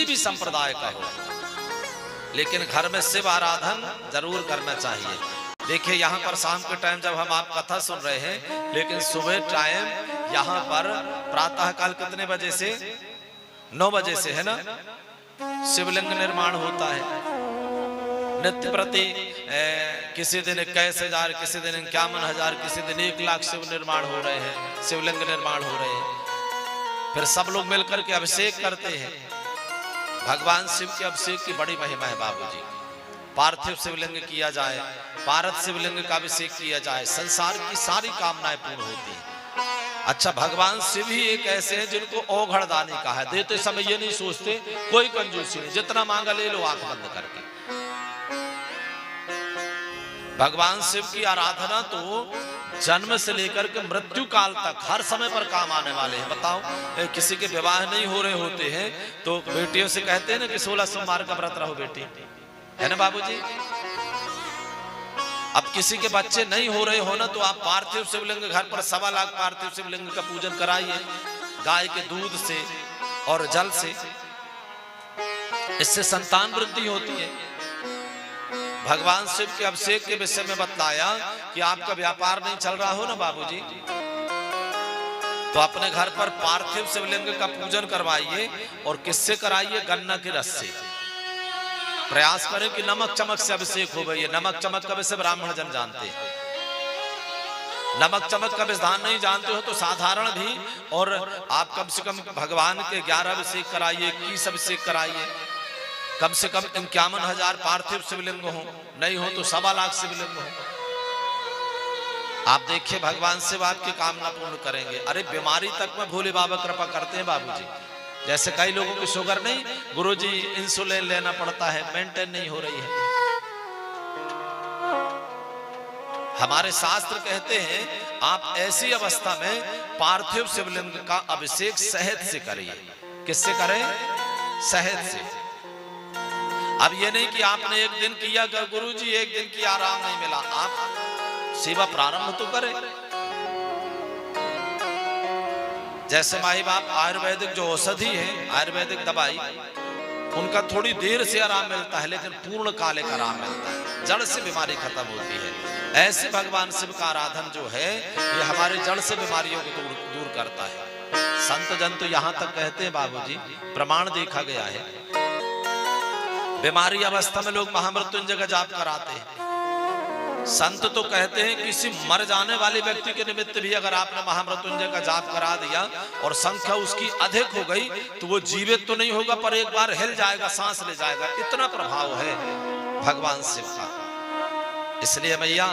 भी संप्रदाय का हो, लेकिन घर में शिव आराधन जरूर करना चाहिए। देखिए यहाँ पर शाम के टाइम जब हम आप कथा सुन रहे हैं, लेकिन सुबह टाइम यहाँ पर प्रातः काल कितने बजे से? 9 बजे से, है ना, शिवलिंग निर्माण होता है। नित्य प्रति किसी दिन 21,000, किसी दिन 51,000, किसी दिन 1 लाख शिव निर्माण हो रहे हैं, शिवलिंग निर्माण हो रहे हैं। फिर सब लोग मिलकर के अभिषेक करते हैं। भगवान शिव के अभिषेक की बड़ी महिमा है बाबूजी। पार्थिव शिवलिंग किया जाए, पारद शिवलिंग का अभिषेक किया जाए, संसार की सारी कामनाएं पूर्ण होती हैं। अच्छा, भगवान शिव ही एक ऐसे हैं जिनको औघड़ दानी कहा है। देते समय ये नहीं सोचते, कोई कंजूसी नहीं, जितना मांगा ले लो आंख बंद करके। भगवान शिव की आराधना तो जन्म से लेकर के मृत्यु काल तक हर समय पर काम आने वाले हैं। बताओ, किसी के विवाह नहीं हो रहे होते हैं तो बेटियों से कहते हैं ना कि 16 सोमवार का व्रत रहो बेटी, है ना बाबूजी। अब किसी के बच्चे नहीं हो रहे हो ना, तो आप पार्थिव शिवलिंग घर पर 1.25 लाख पार्थिव शिवलिंग का पूजन कराइए, गाय के दूध से और जल से। इससे संतान वृद्धि होती है। भगवान शिव के अभिषेक के विषय में बताया कि आपका व्यापार नहीं चल रहा हो ना बाबूजी, तो अपने घर पर पार्थिव शिवलिंग का पूजन करवाइए। और किससे कराइए? गन्ना के रस से। प्रयास करें कि नमक चमक से अभिषेक हो गई है। नमक चमक का विषय ब्राह्मण जन जानते हैं। नमक चमक का विधान नहीं जानते हो तो साधारण भी, और आप कम से कम भगवान के 11 अभिषेक कराइए, 21 अभिषेक कराइए, कम से कम 51,000 पार्थिव शिवलिंग हो, नहीं हो तो 1.25 लाख शिवलिंग हो। आप देखिए भगवान शिव आपकी कामना पूर्ण करेंगे। अरे बीमारी तक में भोले बाबा कृपा करते हैं बाबूजी। जैसे कई लोगों की शुगर नहीं, गुरुजी इंसुलिन लेना पड़ता है, मेंटेन नहीं हो रही है। हमारे शास्त्र कहते हैं आप ऐसी अवस्था में पार्थिव शिवलिंग का अभिषेक शहद से करिए। किससे करें? शहद से। अब ये नहीं कि आपने एक दिन किया गुरुजी, एक दिन की आराम नहीं मिला, आप सेवा प्रारंभ तो करें। जैसे माई बाप आयुर्वेदिक जो औषधि है, आयुर्वेदिक दवाई, उनका थोड़ी देर से आराम मिलता है, लेकिन पूर्ण काले का आराम मिलता है, जड़ से बीमारी खत्म होती है। ऐसे भगवान शिव का आराधन जो है ये हमारे जड़ से बीमारियों को दूर करता है। संत जन तो यहाँ तक कहते हैं बाबूजी, प्रमाण देखा गया है, बीमारी अवस्था में लोग महामृत्युंजय का जाप कराते हैं। संत तो कहते हैं किसी मर जाने वाले व्यक्ति के निमित्त भी अगर आपने महामृत्युंजय का जाप करा दिया और संख्या उसकी अधिक हो गई तो वो जीवित तो नहीं होगा, पर एक बार हिल जाएगा, सांस ले जाएगा। इतना प्रभाव है भगवान शिव का। इसलिए मैया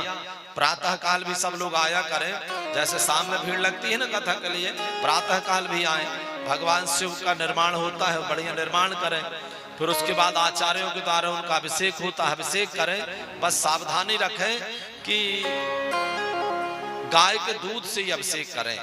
प्रातः काल भी सब लोग आया करें। जैसे शाम में भीड़ लगती है ना कथा के लिए, प्रातः काल भी आए। भगवान शिव का निर्माण होता है, बढ़िया निर्माण करें। फिर उसके बाद आचार्यों के द्वारा उनका अभिषेक होता है, अभिषेक करें। बस सावधानी रखें कि गाय के दूध से ही अभिषेक करें।